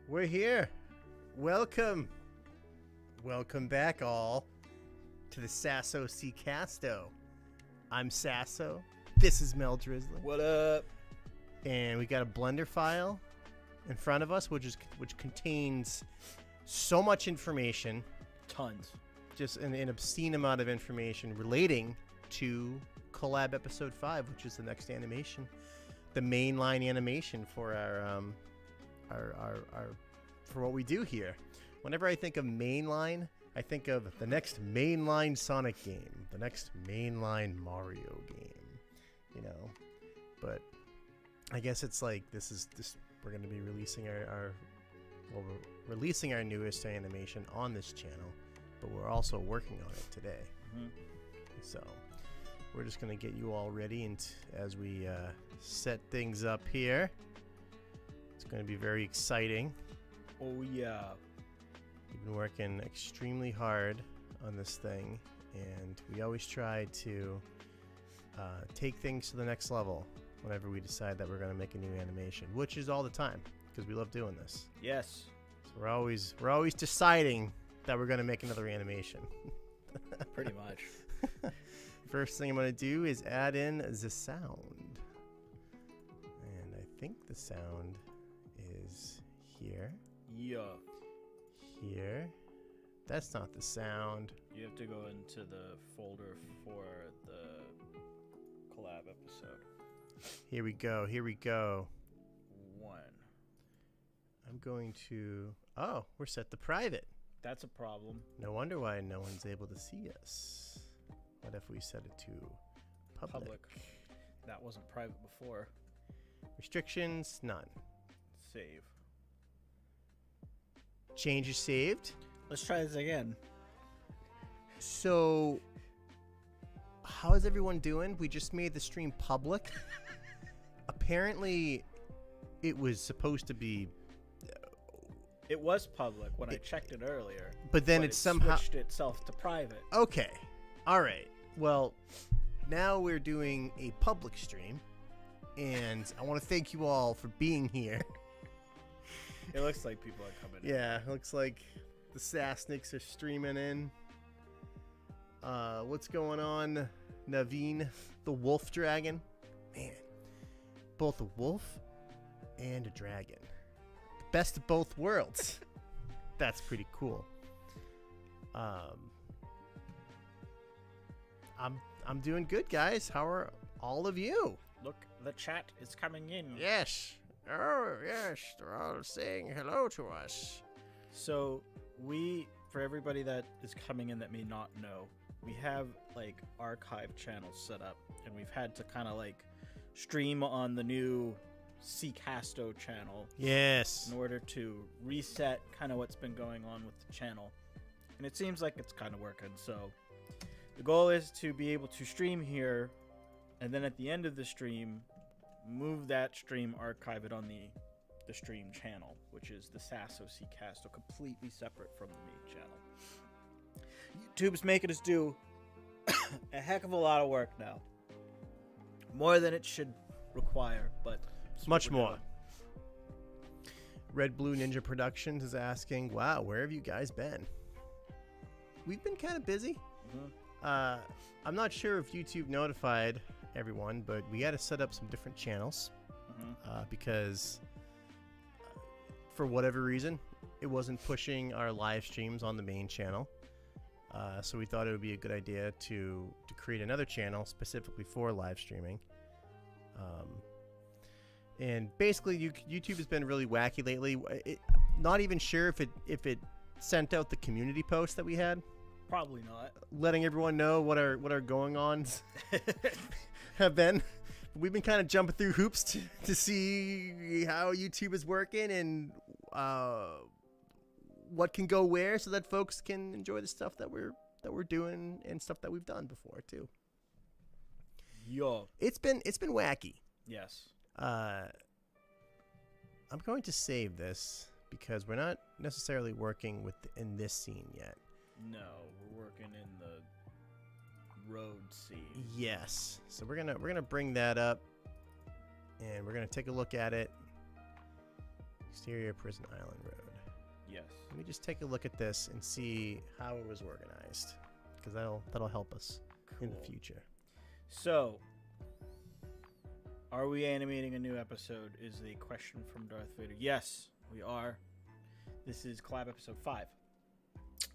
We're here. Welcome. Welcome back, all, to the Sasso SeaCast-O. I'm Sasso. This is Meldrizzly. What up? And we got a Blender file in front of us, which contains so much information. Tons. Just an obscene amount of information relating to Collab Episode 5, which is the next animation. The mainline animation for our for what we do here. Whenever I think of mainline, I think of the next mainline Sonic game, the next mainline Mario game, you know. But I guess it's like we're going to be releasing we're releasing our newest animation on this channel, but we're also working on it today. So we're just going to get you all ready, and as we set things up here, it's going to be very exciting. Oh yeah. We've been working extremely hard on this thing, and we always try to take things to the next level whenever we decide that we're going to make a new animation, which is all the time because we love doing this. Yes. So we're always deciding that we're going to make another animation. Pretty much. First thing I'm going to do is add in the sound, and I think the sound is here. Yeah. Here. That's not the sound. You have to go into the folder for the collab episode. Here we go. Here we go. 1. I'm going to... Oh, we're set to private. That's a problem. No wonder why no one's able to see us. What if we set it to public? That wasn't private before. Restrictions, none. Save. Changes saved. Let's try this again. So, how is everyone doing? We just made the stream public. Apparently, it was supposed to be... It was public when I checked it earlier. But then it somehow... switched itself to private. Okay. All right. Well, now we're doing a public stream, and I want to thank you all for being here. It looks like people are coming in. Yeah, looks like the Sassnicks are streaming in. What's going on, Naveen, the wolf dragon? Man, both a wolf and a dragon. The best of both worlds. That's pretty cool. I'm doing good, guys. How are all of you? Look, the chat is coming in. Yes. Oh, yes. They're all saying hello to us. So for everybody that is coming in that may not know, we have like archive channels set up, and we've had to kind of like stream on the new SeaCast-O channel. Yes. In order to reset kind of what's been going on with the channel. And it seems like it's kind of working. So the goal is to be able to stream here, and then at the end of the stream, move that stream, archive it on the stream channel, which is the Sasso SeaCast-O, completely separate from the main channel. YouTube's making us do a heck of a lot of work now. More than it should require, but much more. Red Blue Ninja Productions is asking, wow, where have you guys been? We've been kind of busy. I'm not sure if YouTube notified everyone, but we had to set up some different channels because for whatever reason it wasn't pushing our live streams on the main channel, so we thought it would be a good idea to create another channel specifically for live streaming. And basically YouTube has been really wacky lately. Not even sure if it sent out the community post that we had. Probably not. Letting everyone know what our going-ons have been. We've been kind of jumping through hoops to see how YouTube is working and what can go where, so that folks can enjoy the stuff that we're doing and stuff that we've done before too. Yo, it's been wacky. Yes. I'm going to save this because we're not necessarily working in this scene yet. No, we're working in the road scene. Yes. So we're gonna bring that up, and we're gonna take a look at it, Exterior Prison Island Road. Yes. Let me just take a look at this and see how it was organized, because that'll help us in the Cool. future. So, are we animating a new episode? Is the question from Darth Vader. Yes, we are. This is Collab episode 5.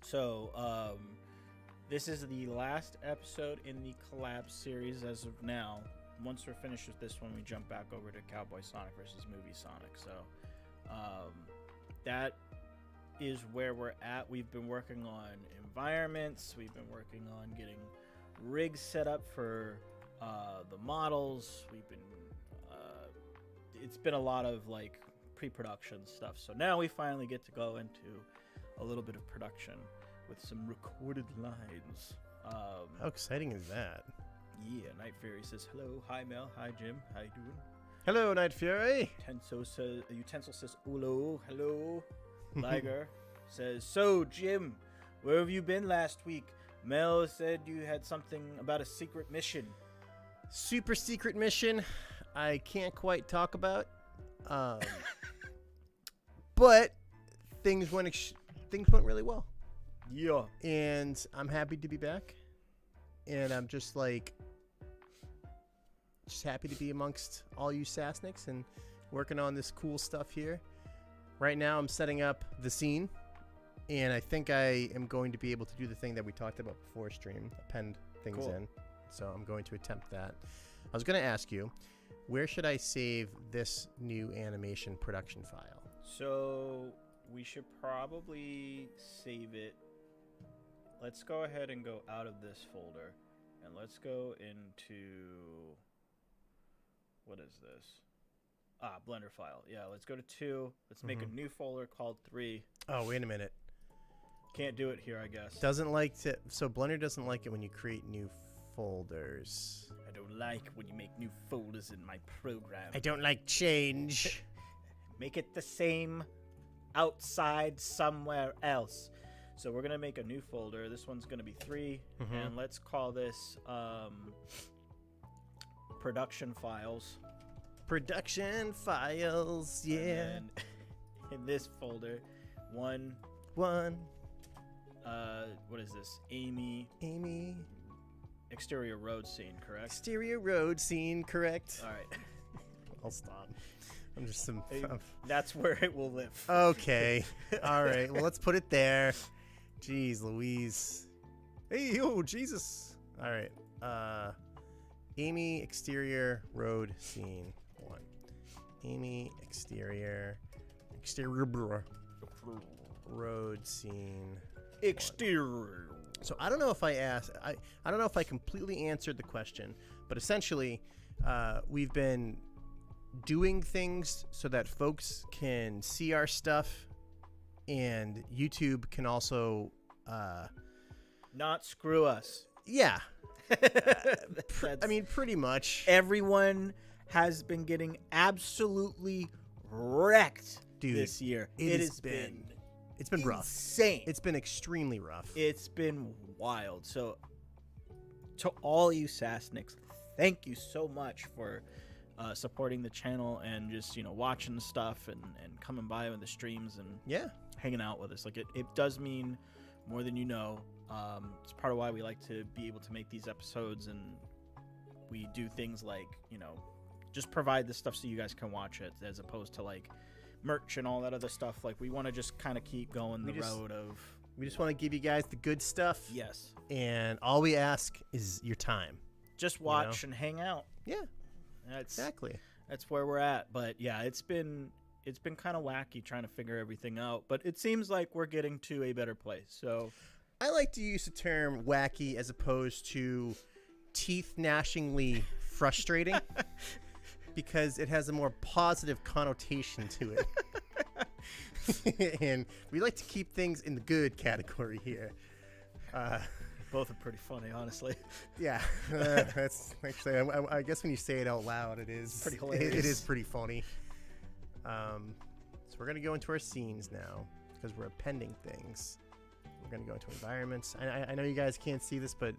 So, this is the last episode in the Collab series as of now. Once we're finished with this one, we jump back over to Cowboy Sonic versus Movie Sonic. So, that is where we're at. We've been working on environments. We've been working on getting rigs set up for the models. We've been it's been a lot of like pre-production stuff. So now we finally get to go into a little bit of production with some recorded lines. How exciting is that? Yeah, Night Fury says hello. Hi Mel. Hi Jim. How you doing? Hello, Night Fury. Utensil says hello. Hello. Liger says, so Jim, where have you been last week? Mel said you had something about a secret mission. Super secret mission I can't quite talk about. But things went really well. Yeah. And I'm happy to be back. And I'm just happy to be amongst all you Sassnicks and working on this cool stuff here. Right now I'm setting up the scene, and I think I am going to be able to do the thing that we talked about before stream, append things in. So I'm going to attempt that. I was going to ask you, where should I save this new animation production file? So we should probably save it. Let's go ahead and go out of this folder, and let's go into, what is this? Blender file. Yeah, let's go to 2. Let's make a new folder called 3. Oh, wait a minute. Can't do it here, I guess. Doesn't like to. So Blender doesn't like it when you create new folders. I don't like when you make new folders in my program. I don't like change. Make it the same outside somewhere else. So we're gonna make a new folder. This one's gonna be 3, and let's call this production files. Production files, yeah. And in this folder, one. What is this? Amy. Exterior road scene, correct? Exterior road scene, correct. All right. I'll stop. I'm just some. That's where it will live. Okay. All right. Well, let's put it there. Jeez Louise. Hey, oh, Jesus. All right. Amy exterior road scene 1. Amy exterior road scene. Exterior. So I don't know if I don't know if I completely answered the question, but essentially, we've been doing things so that folks can see our stuff, and YouTube can also not screw us. Yeah. I mean, pretty much. Everyone has been getting absolutely wrecked this year. It has been rough. Insane. It's been extremely rough. It's been wild. So, to all you Sassnicks, thank you so much for supporting the channel and just watching stuff and coming by with the streams and hanging out with us. Like it does mean more than you know. It's part of why we like to be able to make these episodes, and we do things like just provide the stuff so you guys can watch it, as opposed to like merch and all that other stuff. Like we want to just kind of keep going road of. We just want to give you guys the good stuff. Yes. And all we ask is your time. Just watch and hang out. Yeah. Exactly. That's where we're at. But yeah, it's been kind of wacky trying to figure everything out. But it seems like we're getting to a better place. So I like to use the term wacky as opposed to teeth-gnashingly frustrating because it has a more positive connotation to it. And we like to keep things in the good category here. Both are pretty funny, honestly. Yeah, that's actually. I guess when you say it out loud, it is pretty hilarious. It is pretty funny. So we're gonna go into our scenes now because we're appending things. We're gonna go into environments. I know you guys can't see this, but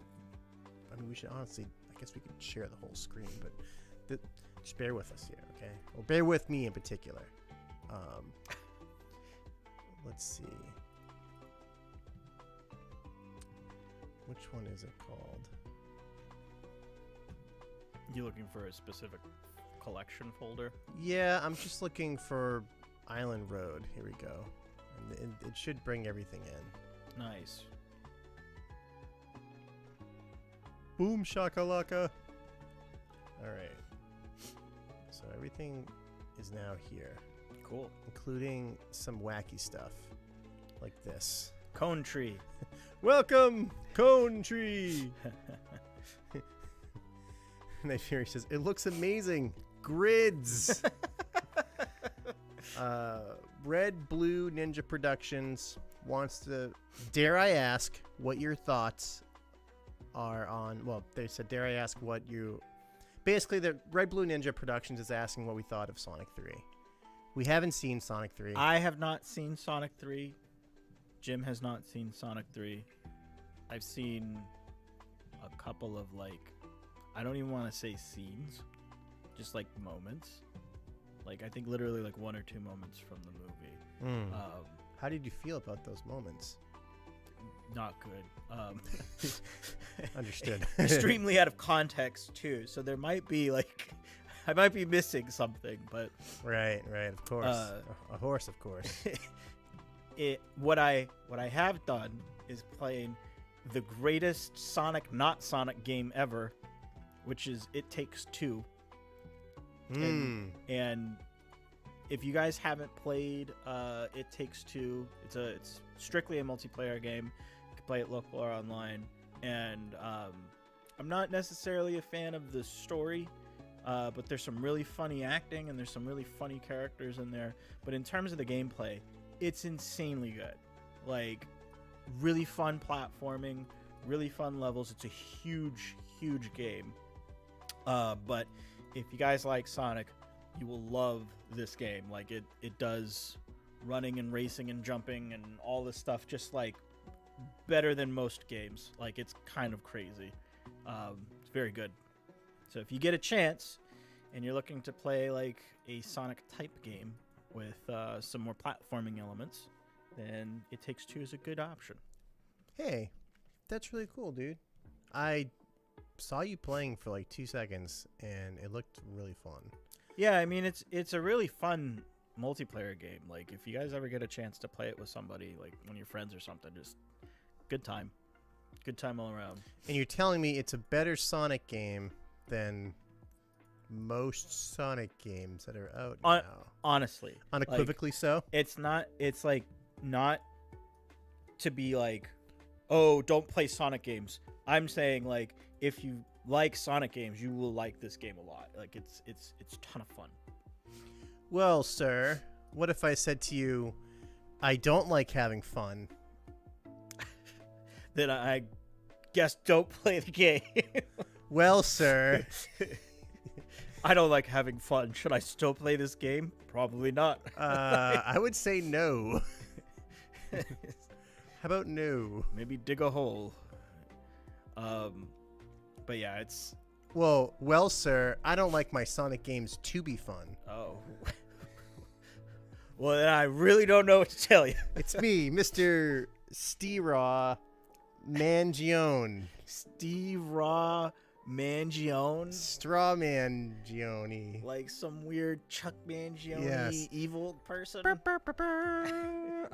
I mean, we should honestly. I guess we could share the whole screen, but just bear with us here, okay? Or bear with me in particular. Let's see. Which one is it called? You looking for a specific collection folder? Yeah, I'm just looking for Island Road. Here we go. And it should bring everything in. Nice. Boom shakalaka. All right. So everything is now here, Cool. including some wacky stuff like this. Cone tree. Welcome, Cone Tree. Night Fury says, it looks amazing. Grids. Red Blue Ninja Productions wants to, dare I ask what your thoughts are on, well, they said, dare I ask what you, basically the Red Blue Ninja Productions is asking what we thought of Sonic 3. We haven't seen Sonic 3. I have not seen Sonic 3. Jim has not seen Sonic 3. I've seen a couple of, like, I don't even want to say scenes, just like moments. Like, I think literally like 1 or 2 moments from the movie. How did you feel about those moments? Not good. Understood. Extremely out of context too. So there might be like, I might be missing something, but Right, of course. A horse, of course. What I have done is playing the greatest Sonic not Sonic game ever, which is It Takes Two. And if you guys haven't played It Takes Two, it's strictly a multiplayer game. You can play it local or online. And I'm not necessarily a fan of the story, but there's some really funny acting and there's some really funny characters in there. But in terms of the gameplay, it's insanely good. Like, really fun platforming, really fun levels. It's a huge, huge game. But if you guys like Sonic, you will love this game. Like, it does running and racing and jumping and all this stuff just like better than most games. Like, it's kind of crazy. It's very good. So if you get a chance and you're looking to play like a Sonic type game with some more platforming elements, then It Takes Two is a good option. Hey, that's really cool, dude. I saw you playing for like 2 seconds and it looked really fun. Yeah, I mean, it's a really fun multiplayer game. Like, if you guys ever get a chance to play it with somebody, like one of your friends or something, just good time all around. And you're telling me it's a better Sonic game than most Sonic games that are out now? Honestly, unequivocally, like, so it's like not to be like, oh, don't play Sonic games. I'm saying, like, if you like Sonic games, you will like this game a lot. Like, it's a ton of fun. Well, sir, what if I said to you, I don't like having fun? Then I guess don't play the game. Well, sir. I don't like having fun. Should I still play this game? Probably not. I would say no. How about no? Maybe dig a hole. But yeah, it's... Well, sir, I don't like my Sonic games to be fun. Oh. Well, then I really don't know what to tell you. It's me, Mr. Straw Mangione. Straw Mangione? Straw Mangione. Like some weird Chuck Mangione Yes. evil person? I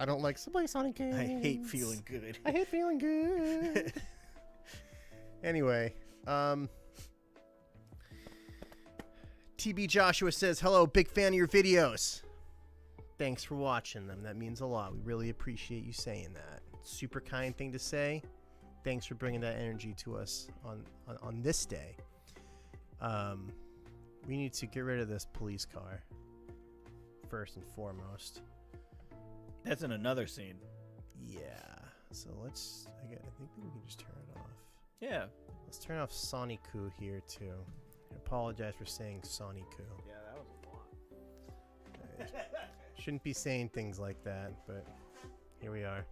don't like to play Sonic games. I hate feeling good. I hate feeling good. Anyway, TB Joshua says, hello, big fan of your videos. Thanks for watching them. That means a lot. We really appreciate you saying that. Super kind thing to say. Thanks for bringing that energy to us on this day. We need to get rid of this police car first and foremost. That's in another scene. Yeah. So I think we can just turn it off. Yeah. Let's turn off Soniku here too. I apologize for saying Soniku. Yeah, that was a lot. Shouldn't be saying things like that, but here we are.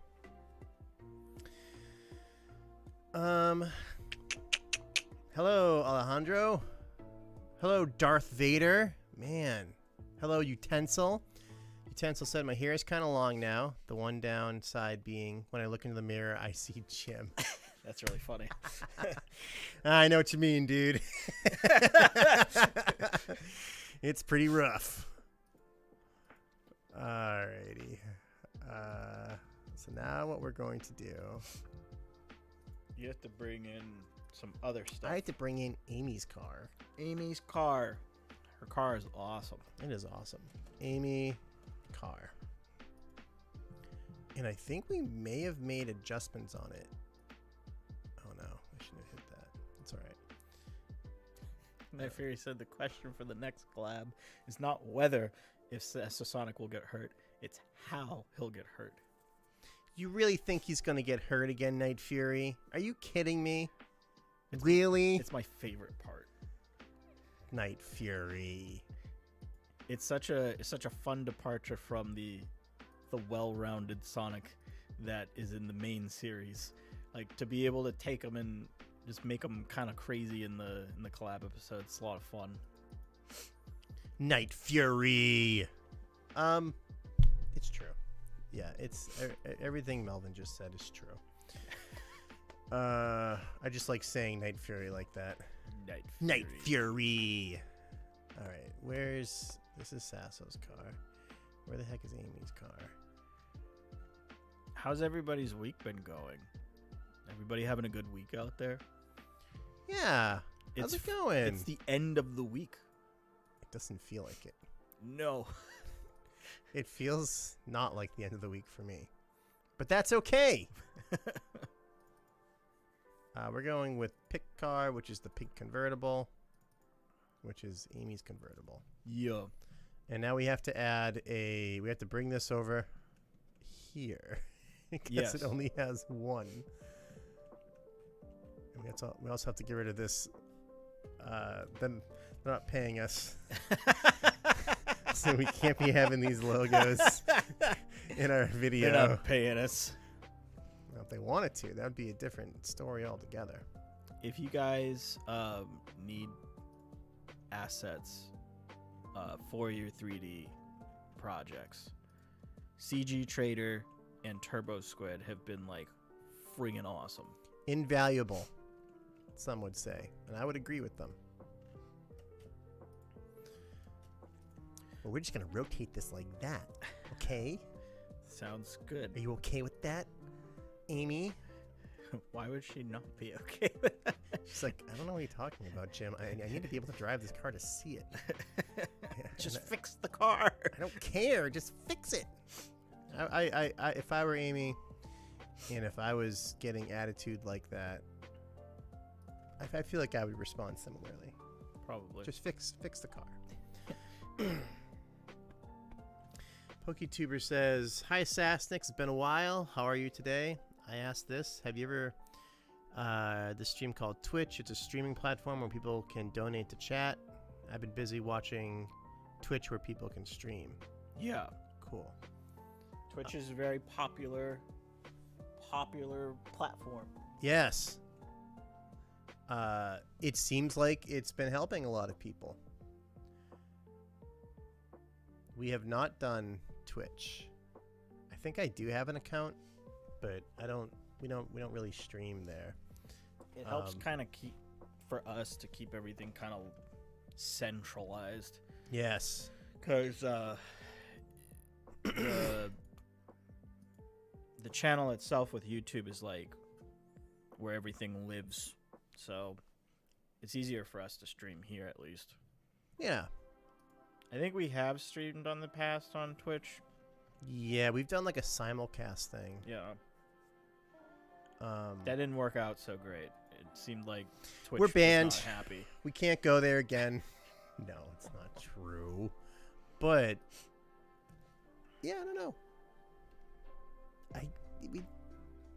Hello, Alejandro. Hello, Darth Vader. Man. Hello, Utensil. Utensil said, my hair is kind of long now. The one downside being when I look into the mirror, I see Jim. That's really funny. I know what you mean, dude. It's pretty rough. Alrighty. So now what we're going to do... You have to bring in some other stuff. I have to bring in Amy's car. Amy's car. Her car is awesome. It is awesome. Amy car. And I think we may have made adjustments on it. Oh no, I shouldn't have hit that. It's all right. My Fury said the question for the next collab is not whether if Sasso Sonic will get hurt, it's how he'll get hurt. You really think he's going to get hurt again, Night Fury? Are you kidding me? Really? It's my favorite part. Night Fury. It's such a fun departure from the well-rounded Sonic that is in the main series. Like, to be able to take him and just make him kind of crazy in the collab episode, it's a lot of fun. Night Fury. It's true. Yeah, it's everything Melvin just said is true. I just like saying Night Fury like that. Night Fury. All right, this is Sasso's car. Where the heck is Amy's car? How's everybody's week been going? Everybody having a good week out there? Yeah. How's it going? It's the end of the week. It doesn't feel like it. No. It feels not like the end of the week for me. But that's okay. We're going with Pick Car, which is the pink convertible, which is Amy's convertible. Yeah. And now we have to we have to bring this over here. Because Yes. it only has one. And we also have to get rid of this. Them not paying us. So we can't be having these logos in our video. They're not paying us. Well, if they wanted to, that would be a different story altogether. If you guys need assets for your 3D projects, CG Trader and Turbo Squid have been like friggin' awesome. Invaluable, some would say, and I would agree with them. Well, we're just going to rotate this like that, okay? Sounds good. Are you okay with that, Amy? Why would she not be okay with that? She's like, I don't know what you're talking about, Jim. I need to be able to drive this car to see it. Just fix the car. I don't care. Just fix it. I if I were Amy, and if I was getting attitude like that, I feel like I would respond similarly. Probably. Just fix the car. PokeTuber says, hi Sassnix, it's been a while. How are you today? I asked this. Have you ever this stream called Twitch? It's a streaming platform where people can donate to chat. I've been busy watching Twitch where people can stream. Yeah. Cool. Twitch is a very popular platform. Yes. It seems like it's been helping a lot of people. We have not done Twitch. I think I do have an account, but we don't really stream there. It helps kind of for us to keep everything kind of centralized. Yes. Because the channel itself with YouTube is like where everything lives. So it's easier for us to stream here at least. Yeah. I think we have streamed on the past on Twitch. Yeah, we've done like a simulcast thing. Yeah. That didn't work out so great. It seemed like Twitch we're banned. was not happy. We can't go there again. No, it's not true. But yeah, I don't know.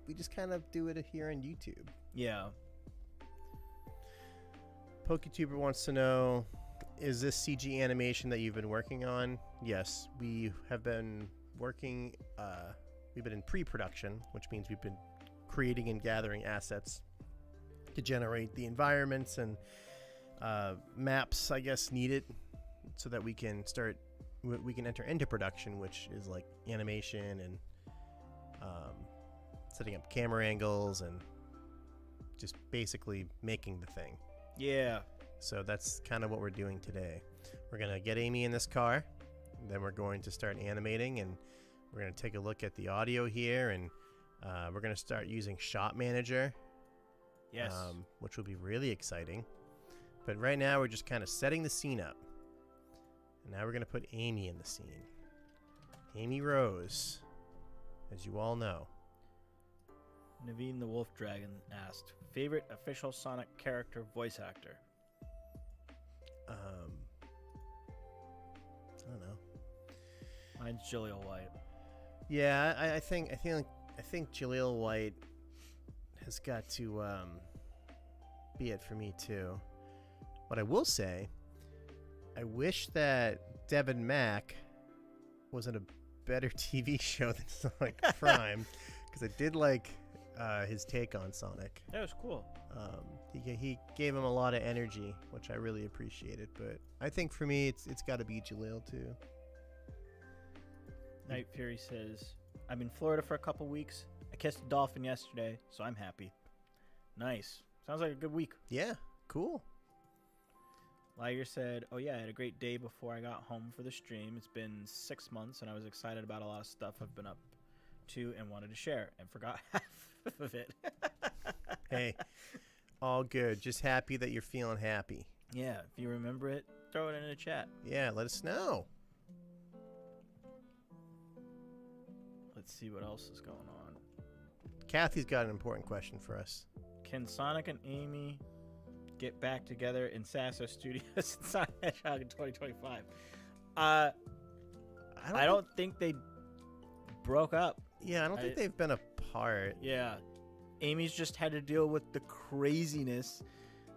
We just kind of do it here on YouTube. Yeah. PokeTuber wants to know, is this CG animation that you've been working on? Yes, we have been working. We've been in pre-production, which means we've been creating and gathering assets to generate the environments and maps, I guess, needed so that we can start we can enter into production, which is like animation and setting up camera angles and just basically making the thing. Yeah. So that's kind of what we're doing today. We're going to get Amy in this car, then we're going to start animating, and we're going to take a look at the audio here, and we're going to start using Shot Manager. Yes. Which will be really exciting. But right now we're just kind of setting the scene up. And now we're going to put Amy in the scene. Amy Rose, as you all know. Naveen the Wolf Dragon asked, favorite official Sonic character voice actor? I don't know. Mine's Jaleel White. Yeah, I think Jaleel White has got to be it for me too. What I will say, I wish that Devin Mack was in a better TV show than Sonic Prime, because I did like his take on Sonic. That was cool. He gave him a lot of energy, which I really appreciated. But I think for me, it's got to be Jaleel too. Night Fury says, I'm in Florida for a couple weeks. I kissed a dolphin yesterday, so I'm happy. Nice. Sounds like a good week. Yeah, cool. Liger said, oh yeah, I had a great day before I got home for the stream. It's been 6 months, and I was excited about a lot of stuff I've been up to and wanted to share, and forgot half of it. Hey, all good. Just happy that you're feeling happy. Yeah, if you remember it, throw it in the chat. Yeah, let us know. Let's see what else is going on. Kathy's got an important question for us. Can Sonic and Amy get back together in Sasso Studios in Sonic the Hedgehog in 2025? I don't think they broke up. Yeah, I don't think they've been apart. Yeah. Amy's just had to deal with the craziness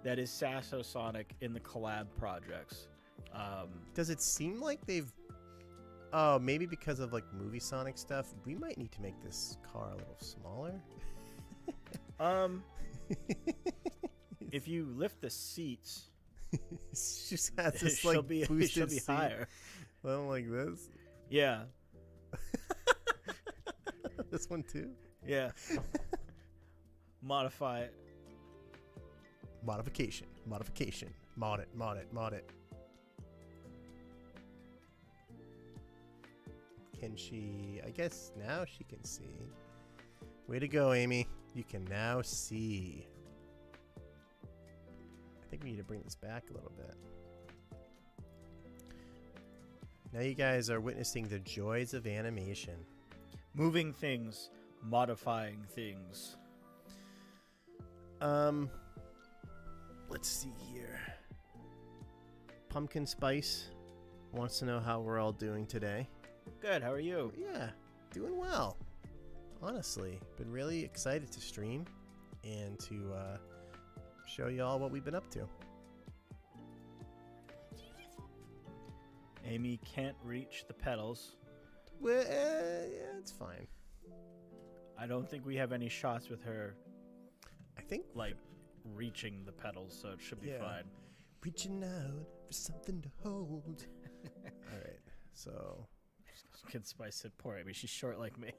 that is Sasso Sonic in the collab projects. Does it seem like they've... Oh, maybe because of like movie Sonic stuff, we might need to make this car a little smaller. If you lift the seats, It just has this like boosted it should be seat. higher. Well, like this. Yeah. This one too. Yeah. Modify it. Modification. Mod it. Can she... I guess now she can see. Way to go, Amy. You can now see. I think we need to bring this back a little bit. Now you guys are witnessing the joys of animation. Moving things, modifying things. Let's see here. Pumpkin Spice wants to know how we're all doing today. Good, how are you? Yeah, doing well. Honestly, been really excited to stream and to show you all what we've been up to. Amy can't reach the pedals. Well, yeah, it's fine. I don't think we have any shots with her, I think like, reaching the pedals, so it should be fine. Reaching out for something to hold. All right, so... Kid Spice said, poor Amy, she's short like me.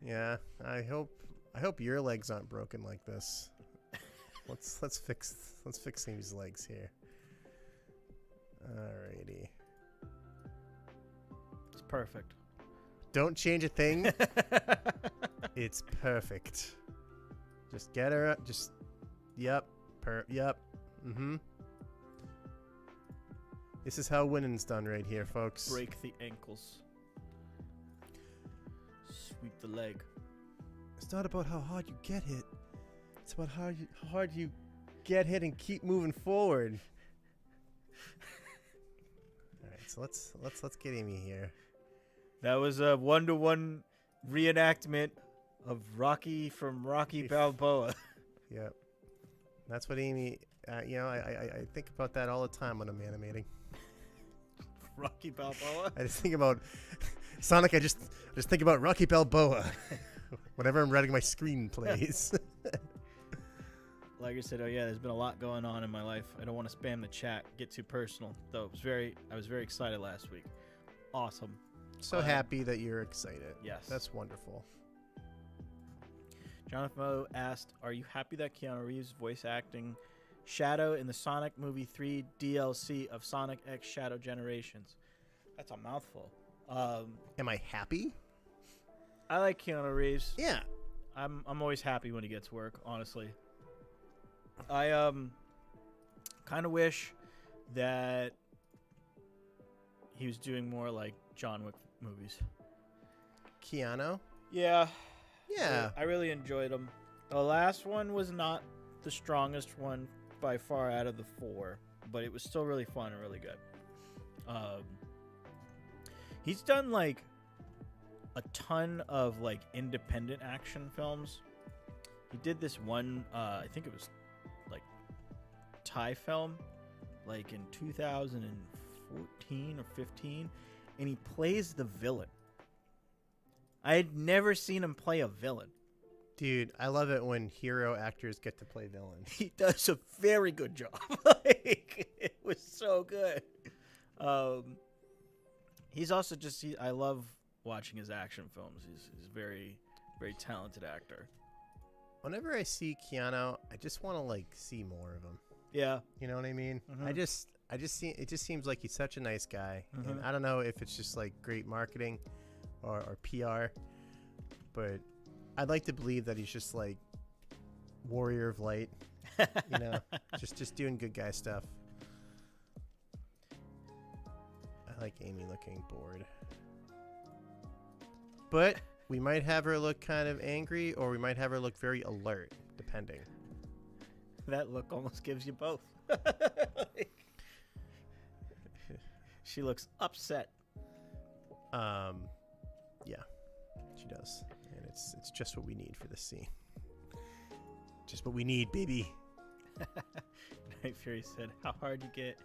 Yeah, I hope your legs aren't broken like this. Let's fix Amy's legs here. Alrighty. It's perfect. Don't change a thing. It's perfect. Just get her up. Just yep. Yep. Mm-hmm. This is how winning's done right here, folks. Break the ankles. Sweep the leg. It's not about how hard you get hit. It's about how hard you get hit and keep moving forward. All right, so let's get Amy here. That was a 1-to-1 reenactment of Rocky from Rocky Balboa. Yep. That's what Amy. I think about that all the time when I'm animating. Rocky Balboa. I just think about Sonic. I just think about Rocky Balboa whenever I'm writing my screenplays. like I said, there's been a lot going on in my life. I don't want to spam the chat, get too personal. Though I was very excited last week. Awesome. So happy that you're excited. Yes. That's wonderful. Jonathan Moe asked, "Are you happy that Keanu Reeves voice acting Shadow in the Sonic Movie 3 DLC of Sonic X Shadow Generations?" That's a mouthful. Am I happy? I like Keanu Reeves. Yeah. I'm always happy when he gets work, honestly. I kind of wish that he was doing more like John Wick movies. Keanu? Yeah. Yeah. I really enjoyed him. The last one was not the strongest one by far out of the 4, but it was still really fun and really good. He's done like a ton of like independent action films. He did this one, I think it was like Thai film, like in 2014 or 15, and he plays the villain. I had never seen him play a villain. Dude, I love it when hero actors get to play villains. He does a very good job. Like, it was so good. He's also just, I love watching his action films. He's a very, very talented actor. Whenever I see Keanu, I just want to like see more of him. Yeah. You know what I mean? Mm-hmm. I just see, it just seems like he's such a nice guy. Mm-hmm. And I don't know if it's just like great marketing or PR, but I'd like to believe that he's just like warrior of light, you know, just doing good guy stuff. I like Amy looking bored, but we might have her look kind of angry, or we might have her look very alert, depending. That look almost gives you both. She looks upset. Yeah, she does, and it's just what we need for this scene. Just what we need, baby. Night Fury said, "How hard you get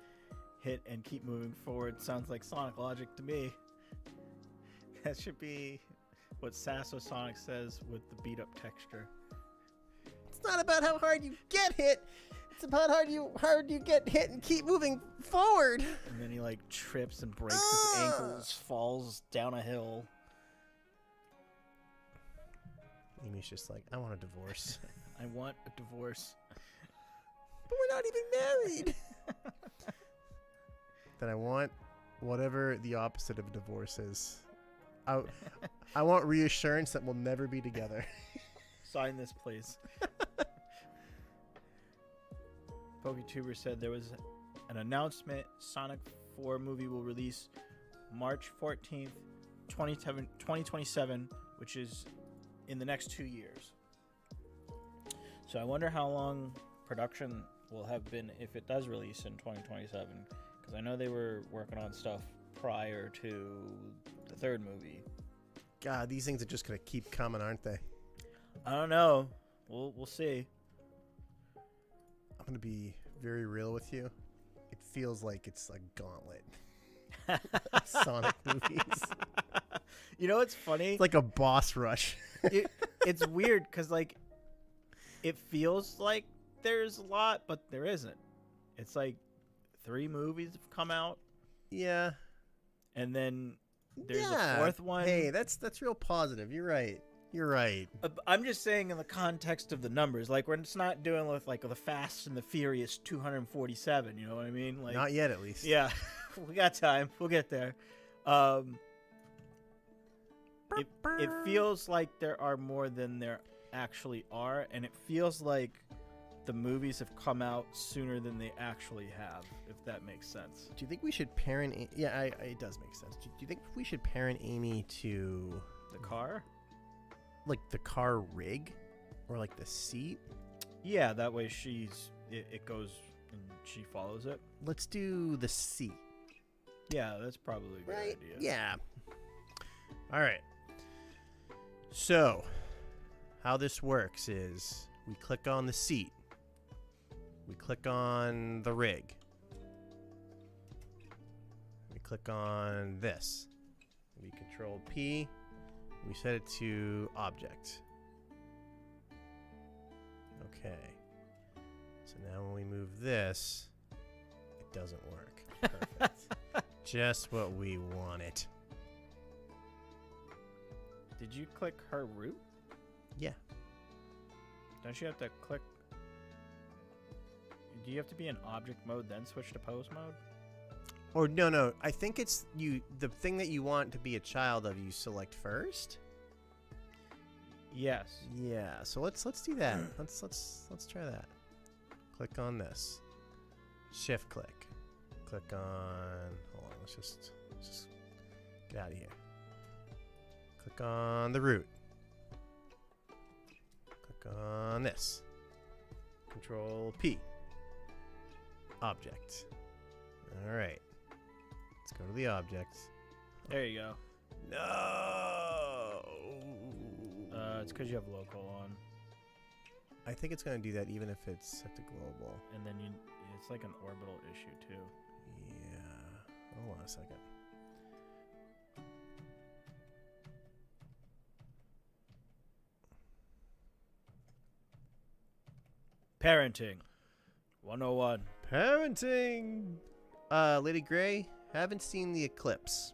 hit and keep moving forward sounds like Sonic logic to me." That should be what Sasso Sonic says with the beat up texture. It's not about how hard you get hit. It's about how hard you get hit and keep moving forward. And then he like trips and breaks his ankles, falls down a hill. Amy's just like, I want a divorce. I want a divorce. But we're not even married. Then I want whatever the opposite of a divorce is. I want reassurance that we'll never be together. Sign this, please. PokeTuber said there was an announcement. Sonic 4 movie will release March 14th, 2027, which is in the next 2 years. So I wonder how long production will have been if it does release in 2027, because I know they were working on stuff prior to the third movie. God, these things are just gonna keep coming, aren't they? I don't know. We'll see. I'm gonna be very real with you. It feels like it's a gauntlet. Sonic movies. You know what's funny? It's like a boss rush. It's weird because like it feels like there's a lot, but there isn't. It's like 3 movies have come out. Yeah. And then there's a 4th one. Hey, that's real positive. You're right. You're right. I'm just saying in the context of the numbers, like we're just not doing with like the Fast and the Furious 247. You know what I mean? Like not yet, at least. Yeah, we got time. We'll get there. It feels like there are more than there actually are, and it feels like the movies have come out sooner than they actually have, if that makes sense. Do you think we should parent... Yeah, it does make sense. Do you think we should parent Amy to... The car? Like the car rig? Or like the seat? Yeah, that way it goes and she follows it. Let's do the seat. Yeah, that's probably a good idea. Yeah. All right. So, how this works is we click on the seat. We click on the rig. We click on this. We control P. We set it to object. Okay. So now when we move this, it doesn't work. Perfect. Just what we wanted. Did you click her root? Yeah. Don't you have to click? Do you have to be in object mode then switch to pose mode? Or no. I think it's the thing that you want to be a child of, you select first. Yes. Yeah. So let's do that. let's try that. Click on this. Shift click. Click on. Hold on. Let's just get out of here. Click on the root. Click on this. Control P. Object. All right. Let's go to the object. There you go. No. It's because you have local on, I think it's going to do that even if it's set to global. and then it's like an orbital issue too. Yeah. Hold on a second. Parenting 101. Parenting. Lady Gray, haven't seen the eclipse.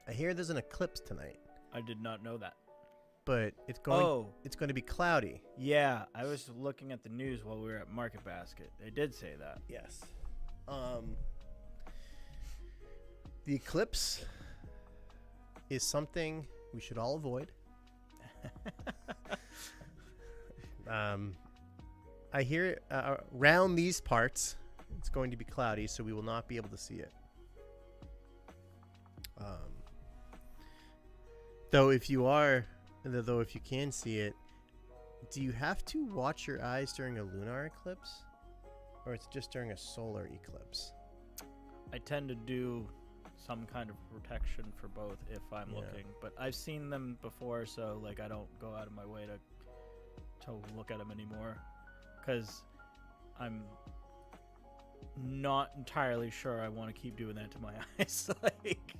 I hear there's an eclipse tonight, I did not know that. but it's going to be cloudy. Yeah, I was looking at the news while we were at Market Basket. They did say that. Yes. The eclipse is something we should all avoid. I hear around these parts it's going to be cloudy, so we will not be able to see it. Though if you can see it, do you have to watch your eyes during a lunar eclipse, or it's just during a solar eclipse? I tend to do some kind of protection for both if I'm looking, but I've seen them before, so like I don't go out of my way to look at them anymore, because I'm not entirely sure I want to keep doing that to my eyes. Like,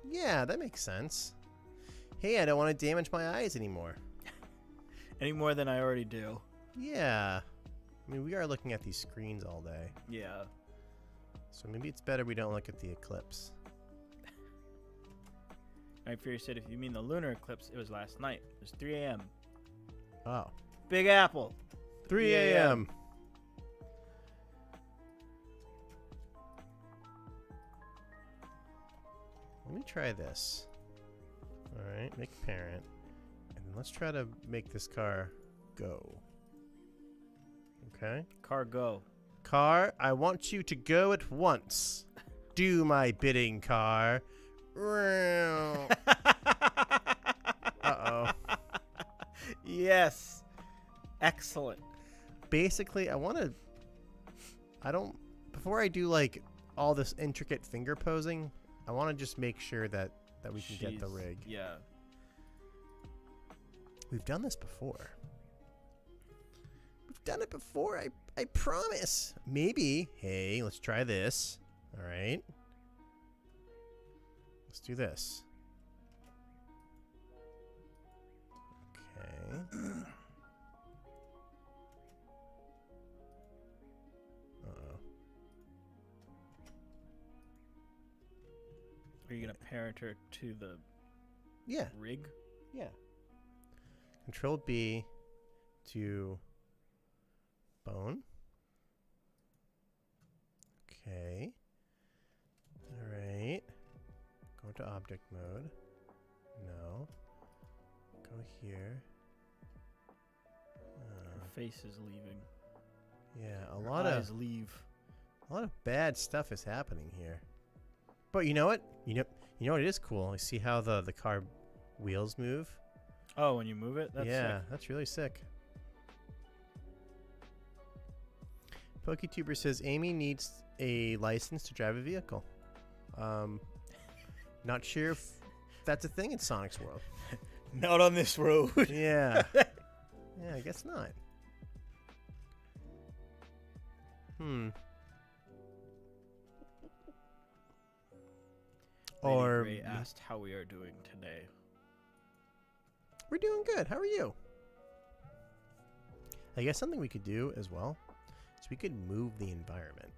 yeah, that makes sense. Hey, I don't want to damage my eyes anymore. any more than I already do. Yeah. I mean, we are looking at these screens all day. Yeah. So maybe it's better we don't look at the eclipse. Night Fury said, if you mean the lunar eclipse, it was last night. It was 3 a.m. Oh. Big Apple. 3 a.m. Let me try this. All right, make parent. And then let's try to make this car go. Okay. Car go. Car, I want you to go at once. Do my bidding, car. Uh-oh. Yes. Excellent. Basically, before I do like all this intricate finger posing, I want to just make sure that we can get the rig. Yeah. We've done this before. We've done it before, I promise. Maybe. Hey, let's try this. All right. Let's do this. Okay. Uh-oh. Are you going to parent her to the rig? Yeah. Control B to bone. Okay. All right. Go into object mode. No. Go here. Her face is leaving. Yeah, Her eyes leave. a lot of bad stuff is happening here. But you know what? You know what is cool? You see how the car wheels move? Oh, when you move it? That's sick. That's really sick. PokeTuber says Amy needs a license to drive a vehicle. Not sure if that's a thing in Sonic's world. Not on this road. Yeah. Yeah, I guess not. Lady Gray asked how we are doing today. We're doing good. How are you? I guess something we could do as well is we could move the environment.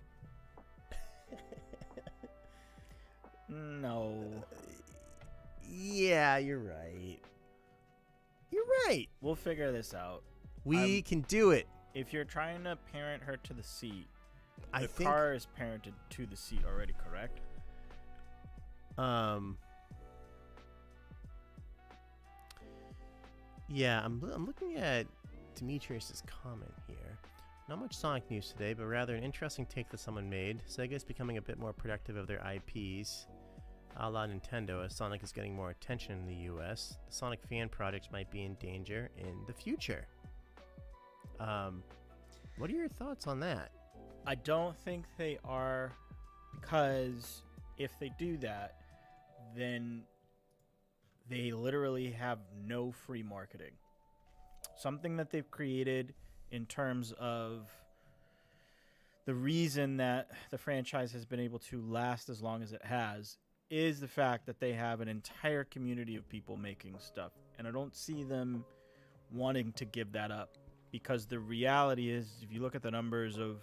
No. Yeah, you're right. You're right. We'll figure this out. We can do it. If you're trying to parent her to the seat, I the think car is parented to the seat already, correct? Yeah, I'm looking at Demetrius's comment here. Not much Sonic news today, but rather an interesting take that someone made. Sega is becoming a bit more productive of their IPs, a la Nintendo, as Sonic is getting more attention in the US. The Sonic fan projects might be in danger in the future. What are your thoughts on that? I don't think they are, because if they do that, then they literally have no free marketing. Something that they've created in terms of the reason that the franchise has been able to last as long as it has is the fact that they have an entire community of people making stuff. And I don't see them wanting to give that up, because the reality is, if you look at the numbers of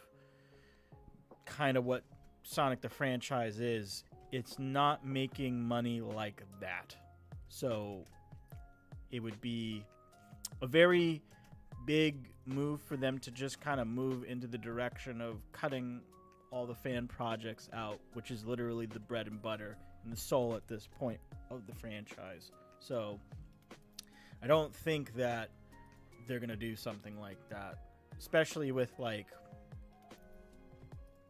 kind of what Sonic the franchise is, it's not making money like that. So it would be a very big move for them to just kind of move into the direction of cutting all the fan projects out, which is literally the bread and butter and the soul at this point of the franchise. So I don't think that they're going to do something like that, especially with like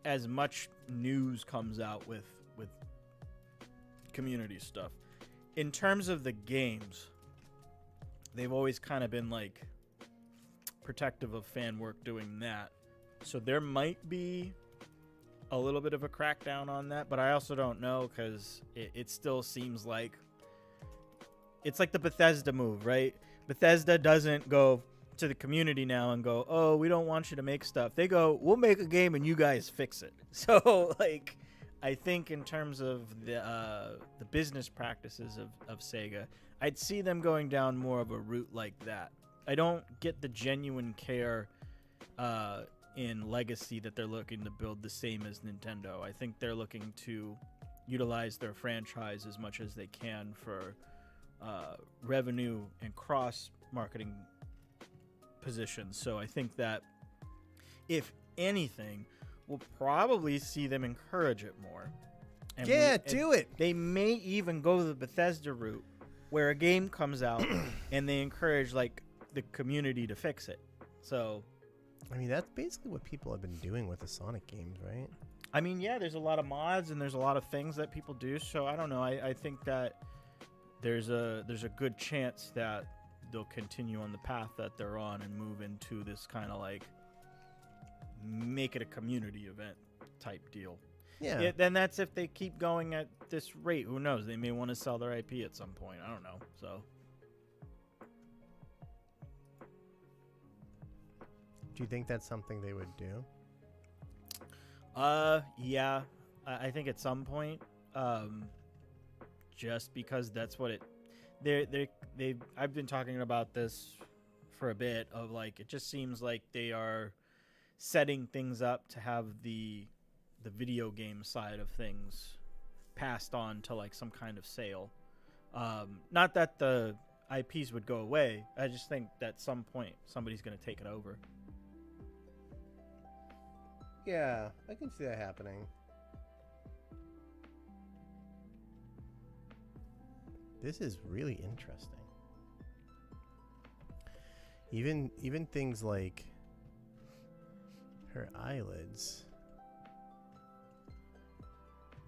as much news comes out with community stuff. In terms of the games, they've always kind of been like protective of fan work doing that. So there might be a little bit of a crackdown on that, but I also don't know, because it still seems like it's like the Bethesda move, right? Bethesda doesn't go to the community now and go, oh, we don't want you to make stuff. They go, we'll make a game and you guys fix it. So like, I think in terms of the business practices of Sega, I'd see them going down more of a route like that. I don't get the genuine care in Legacy that they're looking to build the same as Nintendo. I think they're looking to utilize their franchise as much as they can for revenue and cross-marketing positions. So I think that, if anything, we'll probably see them encourage it more. And do it. They may even go the Bethesda route, where a game comes out and they encourage like the community to fix it. So I mean, that's basically what people have been doing with the Sonic games, right? I mean, yeah, there's a lot of mods and there's a lot of things that people do. So I don't know. I think that there's a good chance that they'll continue on the path that they're on and move into this kind of like make it a community event type deal. Yeah. Then that's if they keep going at this rate. Who knows? They may want to sell their IP at some point. I don't know. So Do you think that's something they would do? yeah, I think at some point, just because that's what I've been talking about this for a bit, of like, it just seems like they are setting things up to have the video game side of things passed on to like some kind of sale. Not that the IPs would go away. I just think that at some point somebody's going to take it over. Yeah, I can see that happening. This is really interesting. Even things like her eyelids.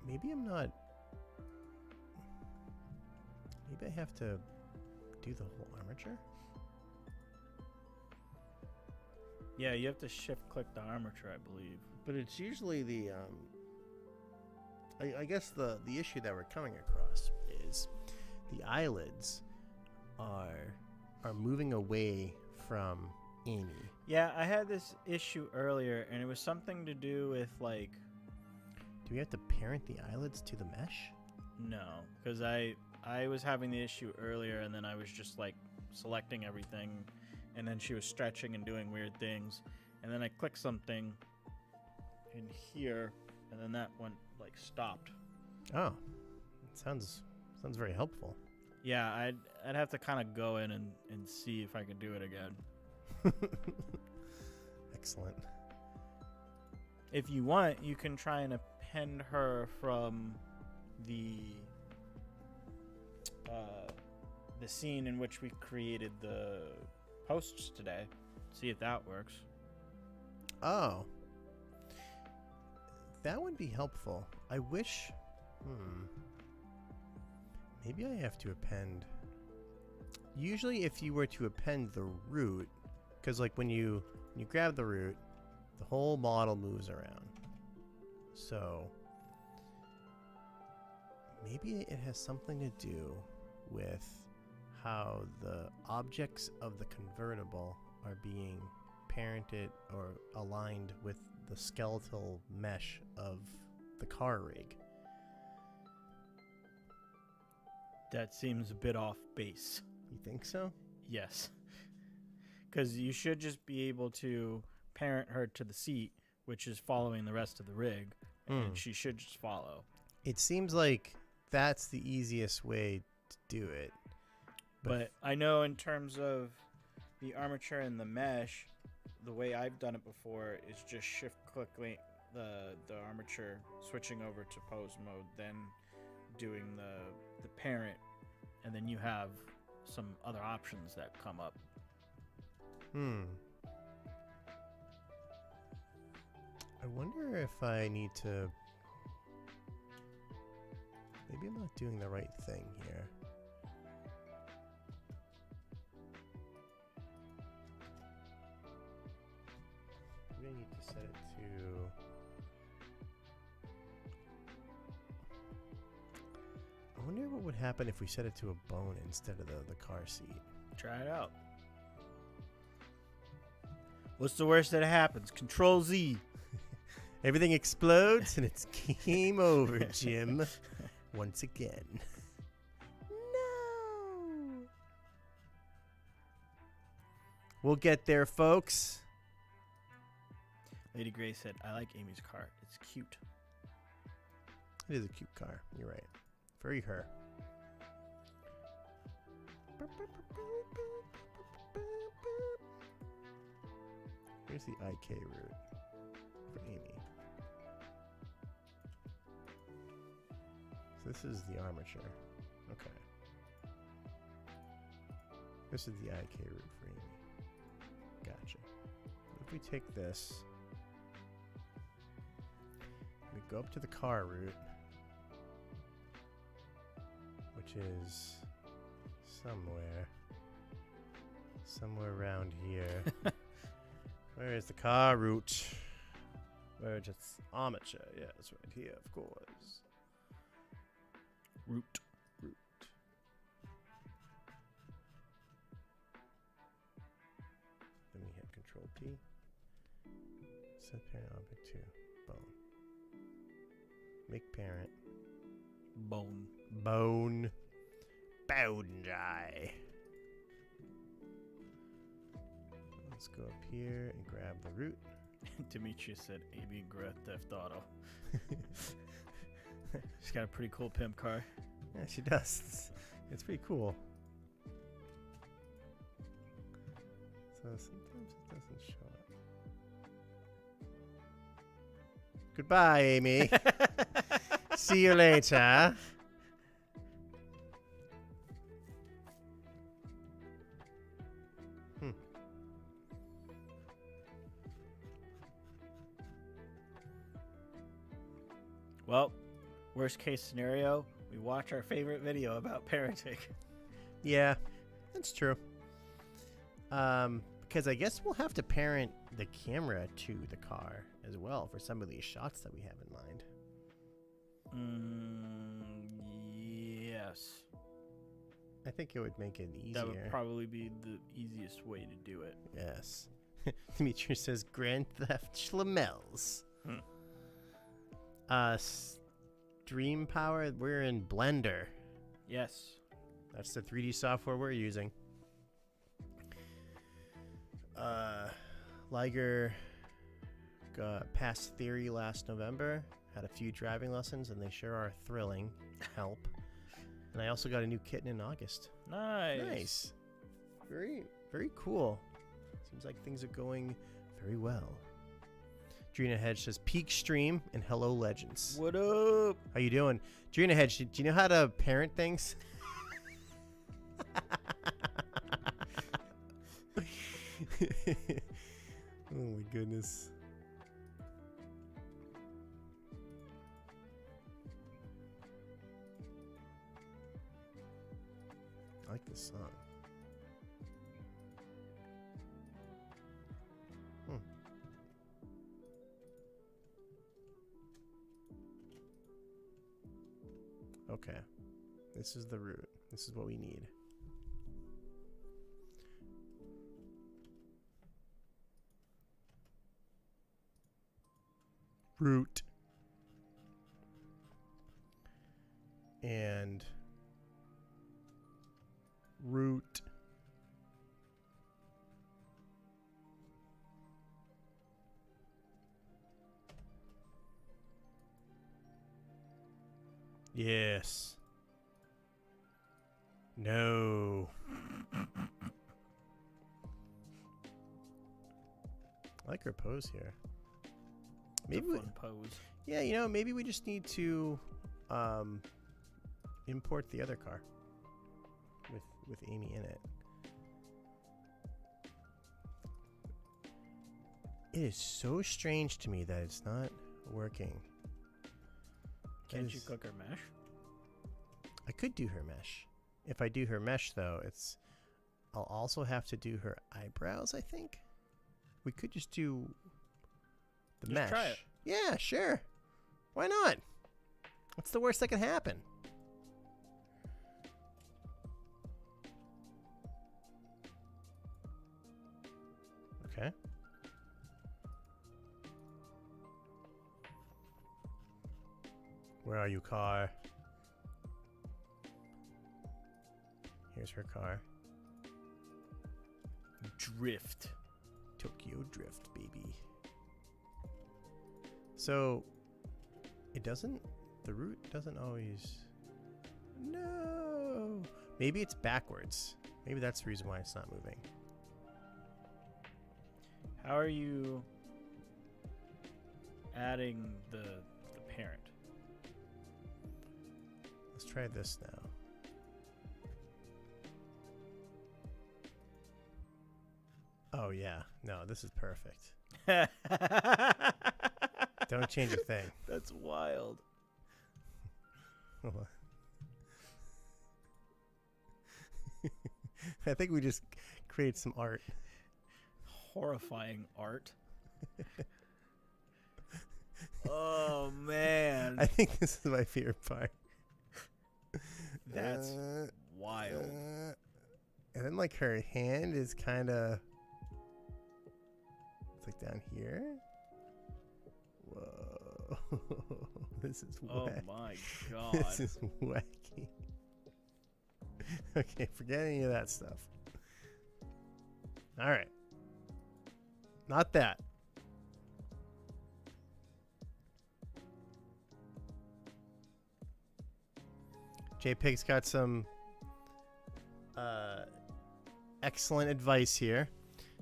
Maybe I have to do the whole armature? Yeah, you have to shift click the armature, I believe. But it's usually the I guess the issue that we're coming across is the eyelids are moving away from Amy. Yeah, I had this issue earlier, and it was something to do with like. Do we have to parent the eyelids to the mesh? No, because I was having the issue earlier, and then I was just like selecting everything, and then she was stretching and doing weird things, and then I clicked something in here, and then that one like stopped. Oh, sounds very helpful. Yeah, I'd have to kind of go in and see if I could do it again. Excellent. If you want, you can try and append her from the scene in which we created the posts today. See if that works. Oh. That would be helpful. I wish... Maybe I have to append... Usually if you were to append the root, because like when you grab the root, the whole model moves around. So maybe it has something to do with how the objects of the convertible are being parented or aligned with the skeletal mesh of the car rig. That seems a bit off base. You think so? Yes. Because you should just be able to parent her to the seat, which is following the rest of the rig, and she should just follow. It seems like that's the easiest way to do it. But I know in terms of the armature and the mesh, the way I've done it before is just shift-clicking the armature, switching over to pose mode, then doing the parent, and then you have some other options that come up. I wonder if I need to... Maybe I'm not doing the right thing here. Maybe I need to set it to... I wonder what would happen if we set it to a bone instead of the car seat. Try it out. What's the worst that happens? Control Z. Everything explodes and it's game over, Jim. Once again. No. We'll get there, folks. Lady Gray said, I like Amy's car. It's cute. It is a cute car. You're right. Very her. Here's the IK route for Amy. So this is the armature. Okay. This is the IK route for Amy. Gotcha. If we take this, we go up to the car route, which is somewhere around here. Where is the car route? Where it's armature? Yeah, it's right here, of course. Root. Then we hit Control P. Set parent object to bone. Make parent. Bone. Bone. Boundai. Let's go up here and grab the root. Demetrius said Amy Grand Theft Auto. She's got a pretty cool pimp car. Yeah, she does. It's pretty cool. So sometimes it doesn't show up. Goodbye, Amy. See you later. Well, worst case scenario, we watch our favorite video about parenting. Yeah, that's true. Because I guess we'll have to parent the camera to the car as well for some of these shots that we have in mind. Yes. I think it would make it easier. That would probably be the easiest way to do it. Yes. Demetrius says Grand Theft Schlemels. Stream Power, we're in Blender. Yes. That's the 3D software we're using. Liger passed theory last November. Had a few driving lessons, and they sure are thrilling. Help. And I also got a new kitten in August. Nice. Very, very cool. Seems like things are going very well. Drina Hedge says, peak stream and hello legends. What up? How you doing? Drina Hedge, do you know how to parent things? Oh my goodness. I like this song. Okay. This is the route. This is what we need. Route. And route. Yes. No. I like her pose here. Maybe It's a fun pose. Yeah, you know, maybe we just need to import the other car with Amy in it. It is so strange to me that it's not working. Can't you cook her mesh? I could do her mesh. If I do her mesh, though, I'll also have to do her eyebrows, I think. We could just do the mesh. Try it. Yeah, sure. Why not? What's the worst that can happen? Okay. Where are you, car? Here's her car. Drift. Tokyo Drift, baby. So, the route doesn't always... No! Maybe it's backwards. Maybe that's the reason why it's not moving. How are you adding the parent? Let's try this now. Oh, yeah. No, this is perfect. Don't change a thing. That's wild. I think we just create some art. Horrifying art. Oh, man. I think this is my favorite part. That's wild. And then, like, her hand is kind of... It's like down here. Whoa. This is Oh wacky. my god. This is wacky. Okay, forget any of that stuff. All right. Not that. JPEG's got some excellent advice here.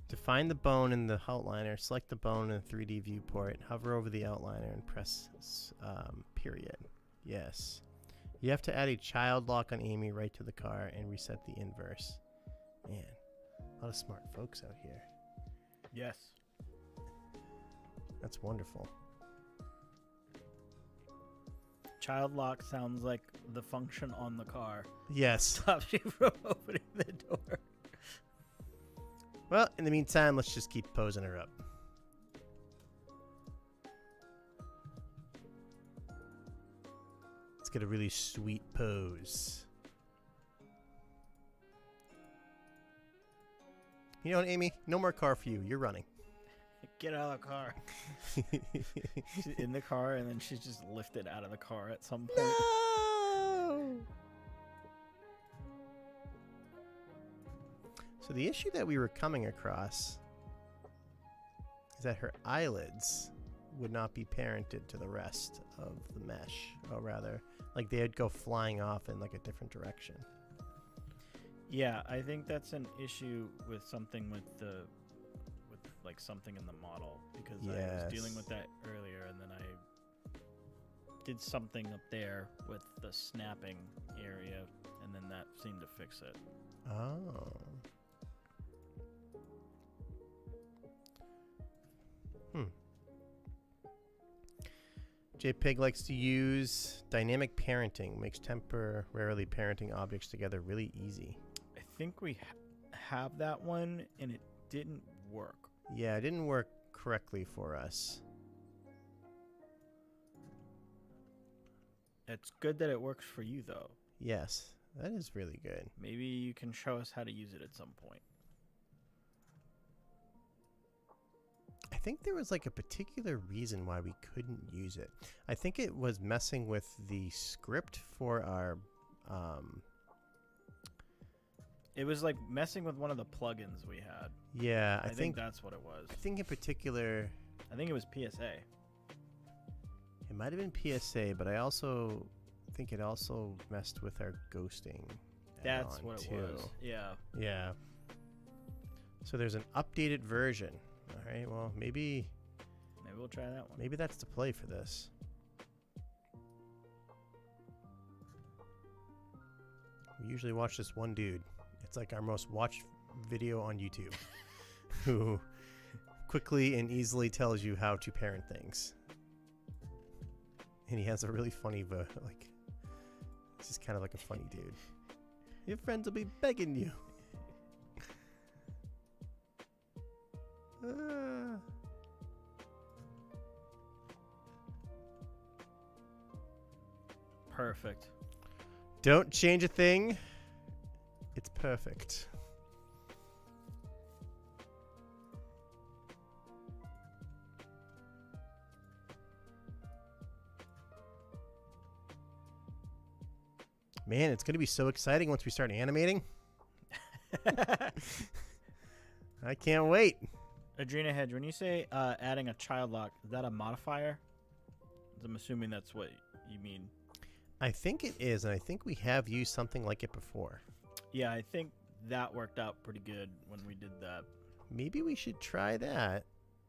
To find the bone in the outliner, select the bone in the 3D viewport, hover over the outliner, and press period. Yes. You have to add a child lock on Amy right to the car and reset the inverse. Man, a lot of smart folks out here. Yes. That's wonderful. Child lock sounds like the function on the car. Yes. Stops you from opening the door. Well, in the meantime, let's just keep posing her up. Let's get a really sweet pose. You know what, Amy? No more car for you. You're running. Get out of the car. She's in the car, and then she's just lifted out of the car at some point. No! So the issue that we were coming across is that her eyelids would not be parented to the rest of the mesh, or rather, like they'd go flying off in like a different direction. Yeah, I think that's an issue with something with like something in the model, because I was dealing with that earlier, and then I did something up there with the snapping area, and then that seemed to fix it. Oh. JPEG likes to use dynamic parenting, makes temporarily parenting objects together really easy. I think we have that one, and it didn't work. Yeah, it didn't work correctly for us. It's good that it works for you, though. Yes, that is really good. Maybe you can show us how to use it at some point. I think there was like a particular reason why we couldn't use it. I think it was messing with the script for our... It was like messing with one of the plugins we had. Yeah, I think that's what it was. I think in particular... I think it was PSA. It might have been PSA, but I also think it also messed with our ghosting. That's what it was. Yeah. Yeah. So there's an updated version. All right, well, maybe we'll try that one. Maybe that's the play for this. We usually watch this one dude. It's like our most watched video on YouTube who quickly and easily tells you how to parent things. And he has a really funny, like, this is kind of like a funny dude. Your friends will be begging you. Perfect. Don't change a thing. It's perfect. Man, it's going to be so exciting once we start animating. I can't wait. Adrena Hedge, when you say adding a child lock, is that a modifier? I'm assuming that's what you mean. I think it is, and I think we have used something like it before. Yeah, I think that worked out pretty good when we did that. Maybe we should try that.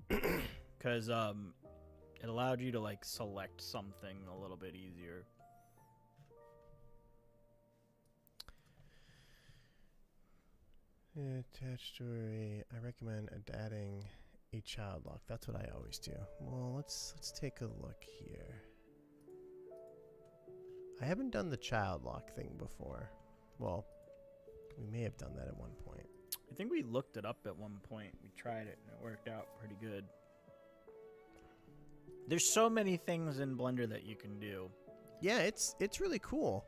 Because it allowed you to like select something a little bit easier. Attached story. I recommend adding a child lock. That's what I always do. Well, let's take a look here. I haven't done the child lock thing before. Well, we may have done that at one point. I think we looked it up at one point. We tried it and it worked out pretty good. There's so many things in Blender that you can do. Yeah, it's really cool.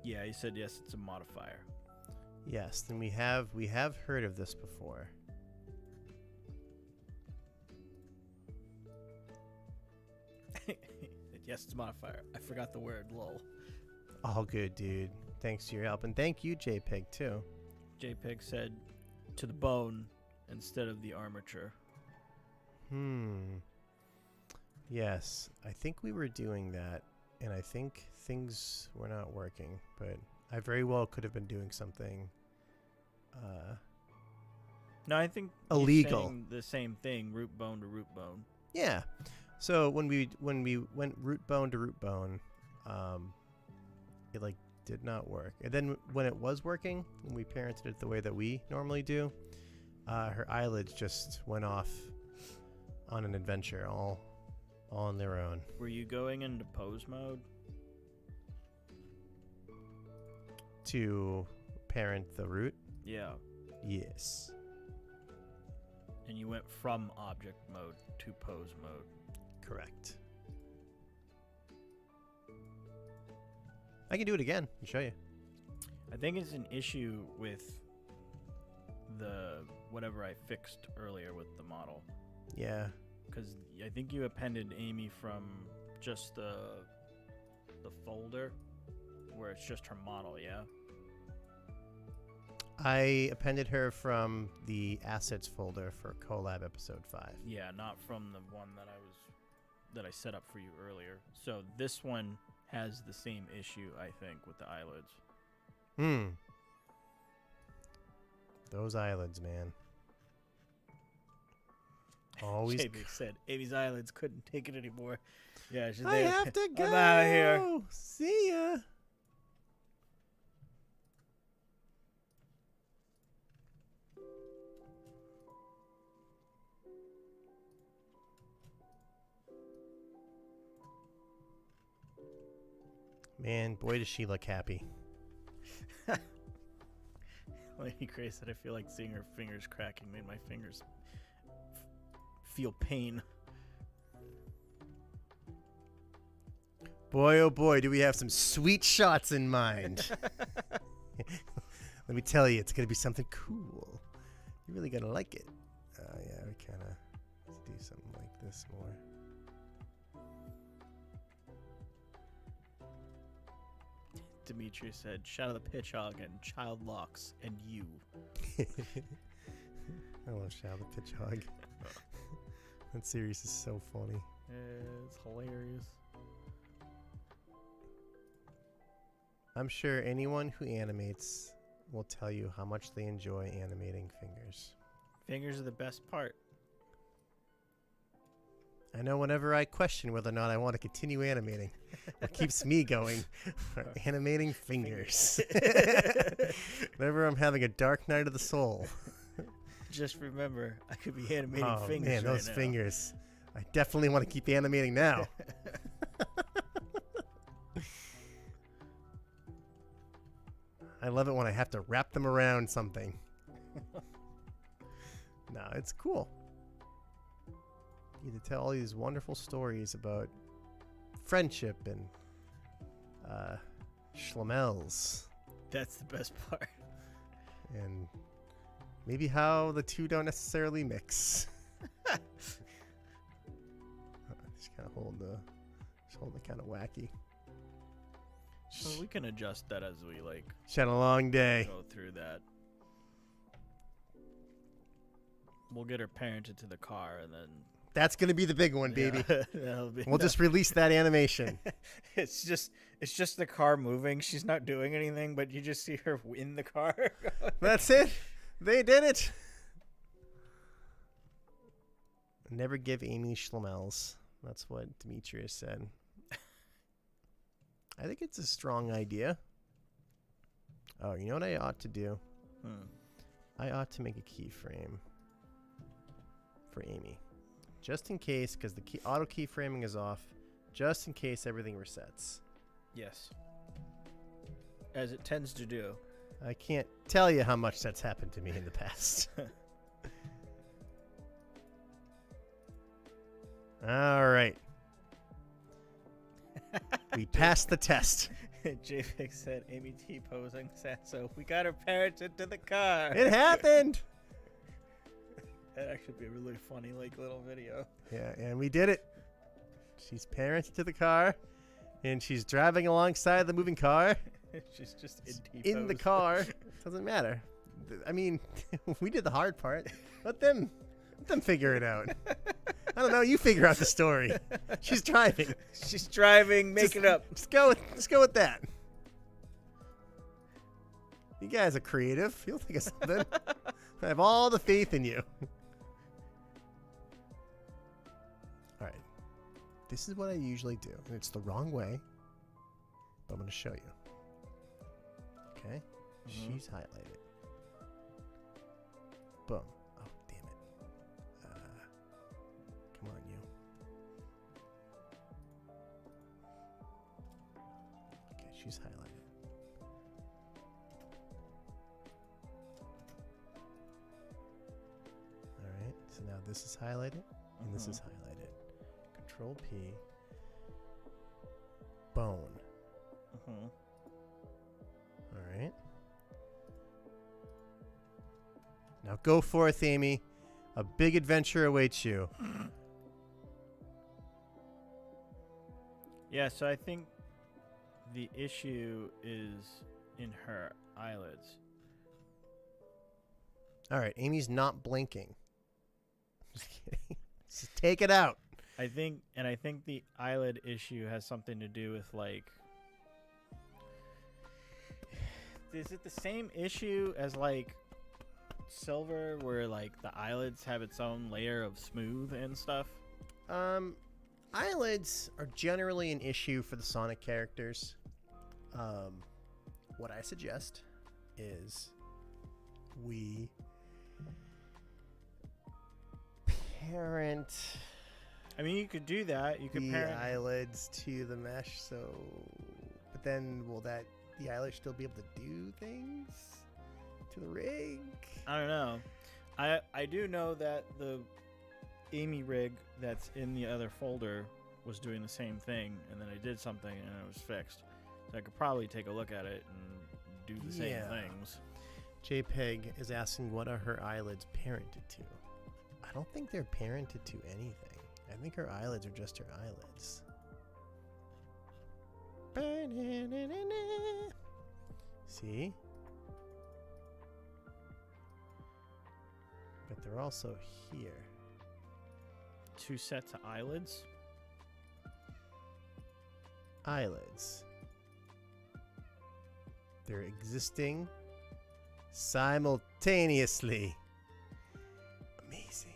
Yeah, he said yes, it's a modifier. Yes, then we have heard of this before. Yes, it's a modifier. I forgot the word, lol. All good, dude. Thanks to your help, and thank you, JPEG, too. JPEG said to the bone instead of the armature. Yes, I think we were doing that, and I think things were not working, but I very well could have been doing something No, I think illegal. You're saying the same thing, root bone to root bone. Yeah. So when we went root bone to root bone, it like did not work. And then when it was working, when we parented it the way that we normally do, her eyelids just went off on an adventure all on their own. Were you going into pose mode? To parent the root? Yeah. Yes. And you went from object mode to pose mode. Correct. I can do it again and show you. I think it's an issue with the whatever I fixed earlier with the model. Yeah. Because I think you appended Amy from just the folder. where it's just her model, yeah? I appended her from the assets folder for Collab episode 5. Yeah, not from the one that I set up for you earlier. So this one has the same issue, I think, with the eyelids. Those eyelids, man. Always. JB said Amy's eyelids couldn't take it anymore. Yeah, she's I have to go. I'm out of here. See ya. Man, boy, does she look happy. Lady Grace said, I feel like seeing her fingers cracking made my fingers feel pain. Boy, oh boy, do we have some sweet shots in mind. Let me tell you, it's going to be something cool. You're really going to like it. Yeah, we kind of do something like this more. Dimitri said, Shadow the Pitch Hog and Child Locks and you. I love Shadow the Pitch Hog. That series is so funny. It's hilarious. I'm sure anyone who animates will tell you how much they enjoy animating fingers. Fingers are the best part. I know whenever I question whether or not I want to continue animating, what keeps me going are animating fingers. Whenever I'm having a dark night of the soul. Just remember, I could be animating fingers man, right those now. fingers. I definitely want to keep animating now. I love it when I have to wrap them around something. No, it's cool. You get to tell all these wonderful stories about friendship and schlemels. That's the best part. And maybe how the two don't necessarily mix. Just kind of hold it kind of wacky. So we can adjust that as we It's had a long day. go through that. We'll get her parented to the car and then That's gonna be the big one, baby. that'll be We'll just release that animation. it's just the car moving. She's not doing anything, but you just see her in the car. That's it. They did it. Never give Amy schlemels. That's what Demetrius said. I think it's a strong idea. Oh, you know what I ought to do? I ought to make a keyframe for Amy. Just in case, because the auto keyframing is off. Just in case everything resets. Yes. As it tends to do. I can't tell you how much that's happened to me in the past. All right. We passed the test. JPEG said, Amy T posing Sasso. We got her parented to the car. It happened. That'd actually be a really funny little video. Yeah, and we did it. She's parented to the car, and she's driving alongside the moving car. She's just in the car. Doesn't matter. I mean, we did the hard part. Let them figure it out. I don't know. You figure out the story. She's driving. She's driving. Make it up. Just go with that. You guys are creative. You'll think of something. I have all the faith in you. All right. This is what I usually do, and it's the wrong way, but I'm going to show you. Okay? She's highlighted. Boom. Oh, damn it. Come on, you. Okay, she's highlighted. Alright, so now this is highlighted, and this is highlighted. Control P. Bone. Alright. Now go forth, Amy. A big adventure awaits you. Yeah, so I think the issue is in her eyelids. All right, Amy's not blinking. Just kidding. Just take it out. I think the eyelid issue has something to do with like. Is it the same issue as like silver, where like the eyelids have its own layer of smooth and stuff? Eyelids are generally an issue for the Sonic characters. What I suggest is we parent. I mean, you could do that. You could the parent eyelids to the mesh. So, but then will the eyelids still be able to do things to the rig? I don't know. I do know that the Amy rig that's in the other folder was doing the same thing, and then I did something and it was fixed. So I could probably take a look at it and do the same things. JPEG is asking, what are her eyelids parented to? I don't think they're parented to anything. I think her eyelids are just her eyelids. See? But they're also here. 2 sets of eyelids? Eyelids. They're existing simultaneously. Amazing.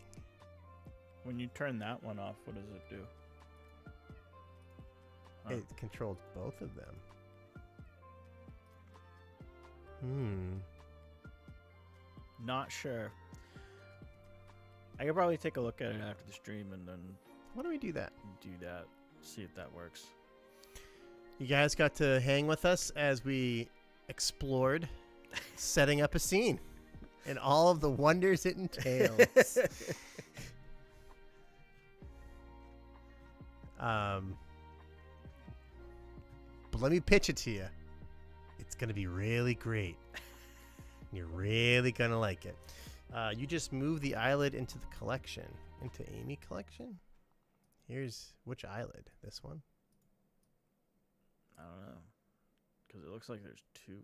When you turn that one off, what does it do? Huh. It controls both of them. Not sure. I could probably take a look at it after the stream and then Why don't we do that? see if that works. You guys got to hang with us as we explored setting up a scene and all of the wonders it entails. But let me pitch it to you. It's going to be really great. You're really going to like it. You just move the eyelid into the collection. Into Amy collection? Here's which eyelid? This one? I don't know. Because it looks like there's 2.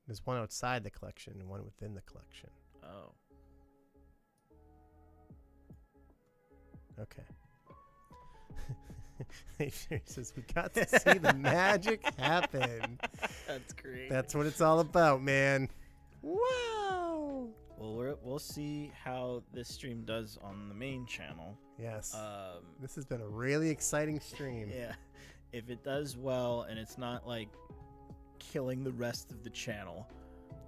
There's one outside the collection and one within the collection. Oh. Okay. It says we got to see the magic happen. That's great. That's what it's all about, man. Wow. Well, we'll see how this stream does on the main channel. Yes. This has been a really exciting stream. Yeah. If it does well and it's not like killing the rest of the channel,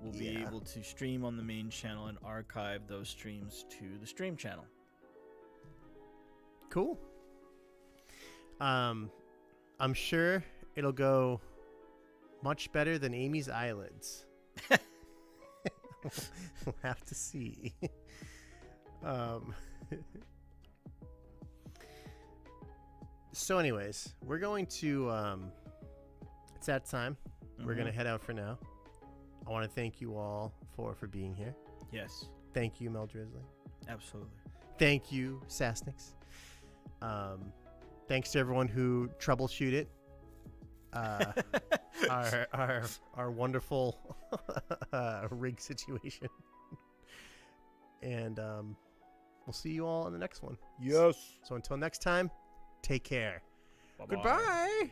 we'll be able to stream on the main channel and archive those streams to the stream channel. Cool. I'm sure it'll go much better than Amy's eyelids. We'll have to see. So anyways, we're going to it's that time. We're going to head out for now. I want to thank you all for being here. Yes. Thank you, Meldrizzly. Absolutely. Thank you, Sassnix. Thanks to everyone who troubleshoot it. Our wonderful rig situation. And we'll see you all in the next one. Yes. So until next time, take care. Bye-bye. Goodbye.